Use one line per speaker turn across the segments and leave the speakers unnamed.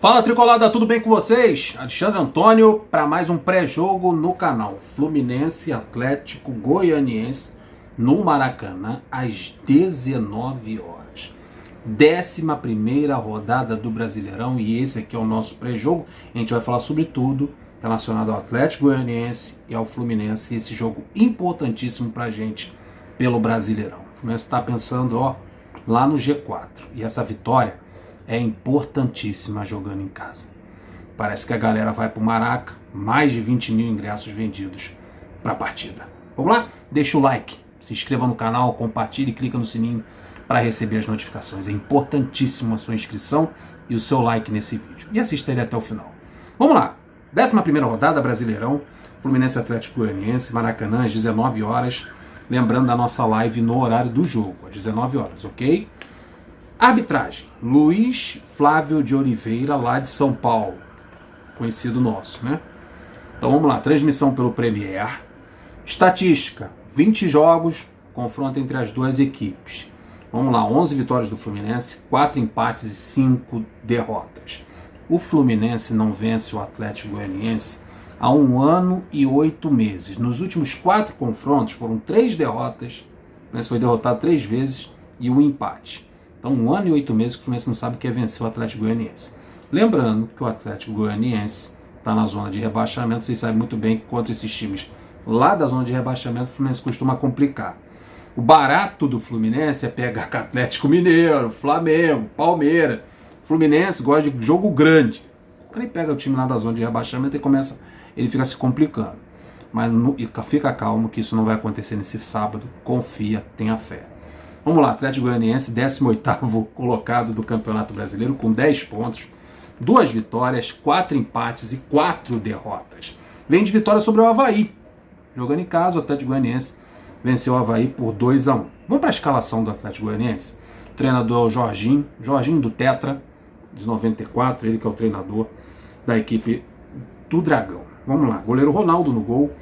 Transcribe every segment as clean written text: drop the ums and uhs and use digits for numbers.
Fala Tricolada, tudo bem com vocês? Alexandre Antônio para mais um pré-jogo no canal. Fluminense Atlético Goianiense no Maracanã às 19 horas. 11ª rodada do Brasileirão e esse aqui é o nosso pré-jogo. A gente vai falar sobre tudo relacionado ao Atlético Goianiense e ao Fluminense. Esse jogo importantíssimo pra gente pelo Brasileirão. O Fluminense está pensando lá no G4 e essa vitória é importantíssima jogando em casa. Parece que a galera vai pro Maraca, mais de 20 mil ingressos vendidos para a partida. Vamos lá? Deixa o like, se inscreva no canal, compartilhe e clica no sininho para receber as notificações. É importantíssimo a sua inscrição e o seu like nesse vídeo. E assista ele até o final. Vamos lá. 11ª rodada Brasileirão, Fluminense Atlético Goianiense, Maracanã às 19 horas. Lembrando da nossa live no horário do jogo, às 19 horas, ok? Arbitragem, Luiz Flávio de Oliveira, lá de São Paulo, conhecido nosso, né? Então vamos lá, transmissão pelo Premier. Estatística, 20 jogos, confronto entre as duas equipes. Vamos lá, 11 vitórias do Fluminense, 4 empates e 5 derrotas. O Fluminense não vence o Atlético Goianiense há 1 ano e 8 meses. Nos últimos 4 confrontos foram 3 derrotas, o Fluminense foi derrotado 3 vezes e 1 empate. Então, 1 ano e 8 meses que o Fluminense não sabe o que é vencer o Atlético Goianiense. Lembrando que o Atlético Goianiense está na zona de rebaixamento. Vocês sabem muito bem que contra esses times lá da zona de rebaixamento, o Fluminense costuma complicar. O barato do Fluminense é pegar com Atlético Mineiro, Flamengo, Palmeiras. O Fluminense gosta de jogo grande. Quando ele pega o time lá da zona de rebaixamento, ele fica se complicando. Mas fica calmo que isso não vai acontecer nesse sábado. Confia, tenha fé. Vamos lá, Atlético Goianiense, 18º colocado do Campeonato Brasileiro, com 10 pontos, 2 vitórias, 4 empates e 4 derrotas. Vem de vitória sobre o Avaí. Jogando em casa, o Atlético Goianiense venceu o Avaí por 2-1. Vamos para a escalação do Atlético Goianiense. O treinador é o Jorginho do Tetra, de 94, ele que é o treinador da equipe do Dragão. Vamos lá, goleiro Ronaldo no gol,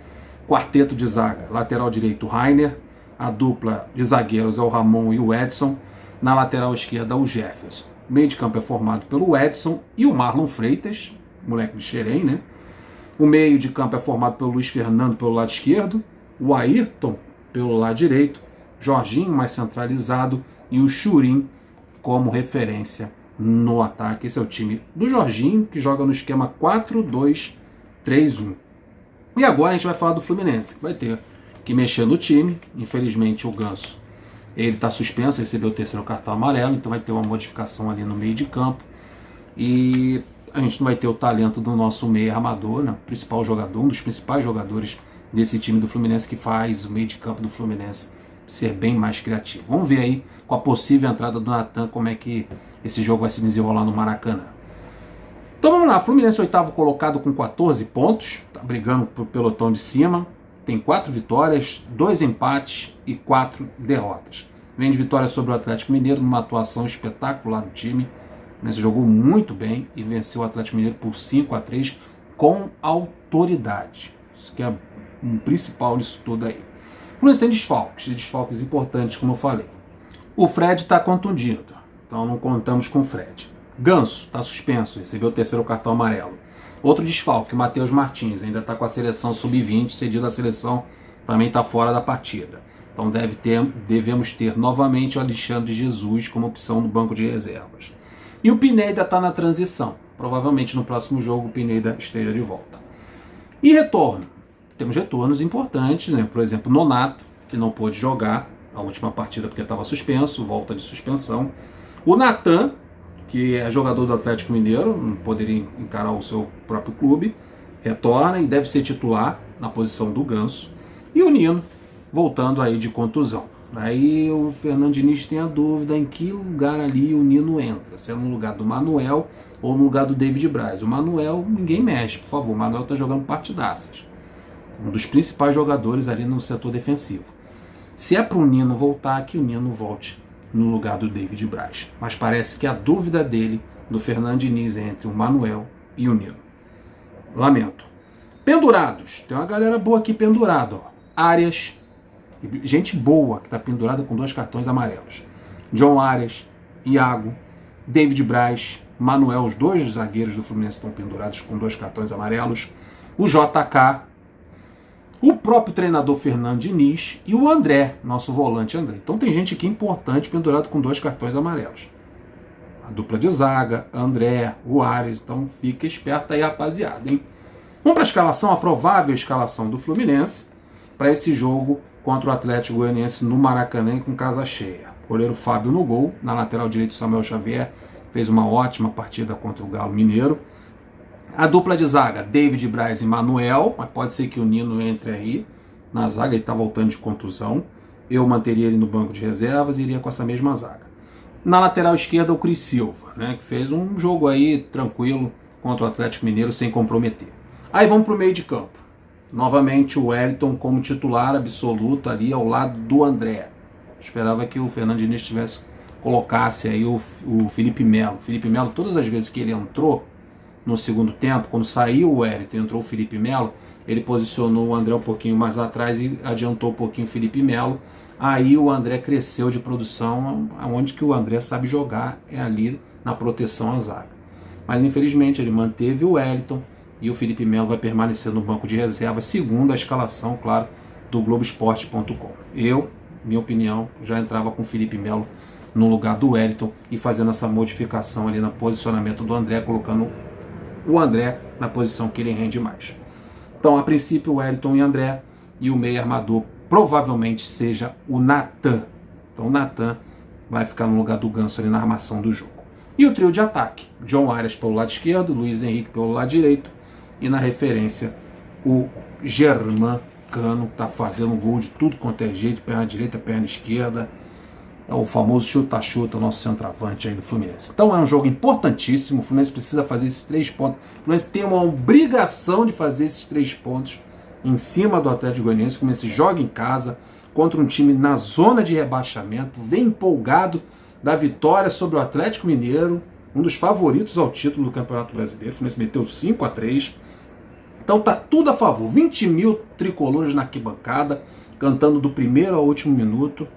quarteto de zaga, lateral direito Rainer, a dupla de zagueiros é o Ramon e o Edson. Na lateral esquerda, o Jefferson. O meio de campo é formado pelo Edson e o Marlon Freitas, moleque de Xerém, né? O meio de campo é formado pelo Luiz Fernando pelo lado esquerdo, o Ayrton pelo lado direito, Jorginho mais centralizado e o Churin como referência no ataque. Esse é o time do Jorginho, que joga no esquema 4-2-3-1. E agora a gente vai falar do Fluminense, que vai ter que mexer no time. Infelizmente o Ganso, ele está suspenso, recebeu o 3º cartão amarelo, então vai ter uma modificação ali no meio de campo. E a gente não vai ter o talento do nosso meio armador, né? Principal jogador, um dos principais jogadores desse time do Fluminense, que faz o meio de campo do Fluminense ser bem mais criativo. Vamos ver aí com a possível entrada do Natan como é que esse jogo vai se desenrolar no Maracanã. Então vamos lá, Fluminense 8º colocado com 14 pontos, tá brigando pro pelotão de cima. Tem 4 vitórias, 2 empates e 4 derrotas. Vem de vitória sobre o Atlético Mineiro, numa atuação espetacular do time. O Fluminense jogou muito bem e venceu o Atlético Mineiro por 5-3 com autoridade. Isso que é o principal nisso tudo aí. O Fluminense tem desfalques importantes, como eu falei. O Fred está contundido, então não contamos com o Fred. Ganso está suspenso, recebeu o 3º cartão amarelo. Outro desfalque, Matheus Martins, ainda está com a seleção sub-20, cedido à seleção, também está fora da partida. Então devemos ter novamente o Alexandre Jesus como opção no banco de reservas. E o Pineda está na transição. Provavelmente no próximo jogo o Pineda esteja de volta. E retorno. Temos retornos importantes, né? Por exemplo, Nonato, que não pôde jogar a última partida porque estava suspenso, volta de suspensão. O Natan, que é jogador do Atlético Mineiro, não poderia encarar o seu próprio clube, retorna e deve ser titular na posição do Ganso. E o Nino, voltando aí de contusão. Aí o Fernando Diniz tem a dúvida em que lugar ali o Nino entra, se é no lugar do Manuel ou no lugar do David Braz. O Manuel, ninguém mexe, por favor, o Manuel está jogando partidaças. Um dos principais jogadores ali no setor defensivo. Se é para o Nino voltar, que o Nino volte no lugar do David Braz. Mas parece que a dúvida dele, do Fernando Diniz, é entre o Manuel e o Nino. Lamento. Pendurados. Tem uma galera boa aqui pendurada. Arias. Gente boa que está pendurada com 2 cartões amarelos. John Arias, Iago, David Braz, Manuel, os dois zagueiros do Fluminense estão pendurados com 2 cartões amarelos. O JK, o próprio treinador Fernando Diniz e o André, nosso volante André. Então tem gente aqui importante pendurado com 2 cartões amarelos. A dupla de zaga, André, o Ares. Então fica esperto aí, rapaziada, hein? Vamos para a escalação, a provável escalação do Fluminense para esse jogo contra o Atlético Goianiense no Maracanã com casa cheia. Goleiro Fábio no gol, na lateral direito Samuel Xavier, fez uma ótima partida contra o Galo Mineiro. A dupla de zaga, David Braz e Manuel, mas pode ser que o Nino entre aí na zaga, ele está voltando de contusão. Eu manteria ele no banco de reservas e iria com essa mesma zaga. Na lateral esquerda, o Cris Silva, né, que fez um jogo aí tranquilo contra o Atlético Mineiro sem comprometer. Aí vamos para o meio de campo. Novamente o Wellington como titular absoluto ali ao lado do André. Esperava que o Fernando Diniz colocasse aí o Felipe Melo. O Felipe Melo, todas as vezes que ele entrou no segundo tempo, quando saiu o Wellington e entrou o Felipe Melo, ele posicionou o André um pouquinho mais atrás e adiantou um pouquinho o Felipe Melo. Aí o André cresceu de produção, onde que o André sabe jogar é ali na proteção à zaga. Mas infelizmente ele manteve o Wellington e o Felipe Melo vai permanecer no banco de reservas, segundo a escalação, claro, do Globoesporte.com. Eu, minha opinião, já entrava com o Felipe Melo no lugar do Wellington e fazendo essa modificação ali no posicionamento do André, colocando o André na posição que ele rende mais. Então, a princípio, o Wellington e André, e o meio armador provavelmente seja o Natan. Então, o Natan vai ficar no lugar do Ganso ali na armação do jogo. E o trio de ataque, John Arias pelo lado esquerdo, Luiz Henrique pelo lado direito, e na referência o Germán Cano, que está fazendo gol de tudo quanto é jeito, perna direita, perna esquerda. É o famoso chuta-chuta, o nosso centroavante aí do Fluminense. Então é um jogo importantíssimo, o Fluminense precisa fazer esses 3 pontos. O Fluminense tem uma obrigação de fazer esses 3 pontos em cima do Atlético Goianiense. O Fluminense joga em casa contra um time na zona de rebaixamento, vem empolgado da vitória sobre o Atlético Mineiro, um dos favoritos ao título do Campeonato Brasileiro. O Fluminense meteu 5-3. Então tá tudo a favor. 20 mil tricolores na arquibancada, cantando do primeiro ao último minuto.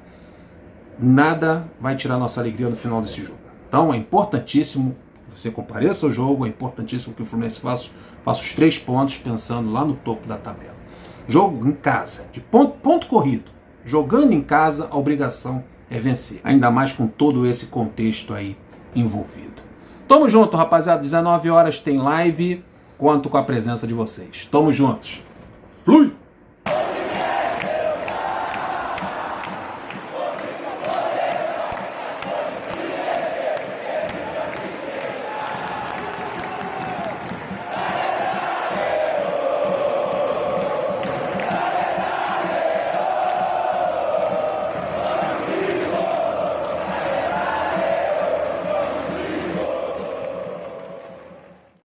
Nada vai tirar nossa alegria no final desse jogo. Então é importantíssimo que você compareça ao jogo, é importantíssimo que o Fluminense faça os 3 pontos, pensando lá no topo da tabela. Jogo em casa, de ponto corrido. Jogando em casa, a obrigação é vencer. Ainda mais com todo esse contexto aí envolvido. Tamo junto, rapaziada. 19 horas tem live. Conto com a presença de vocês. Tamo juntos. Flui!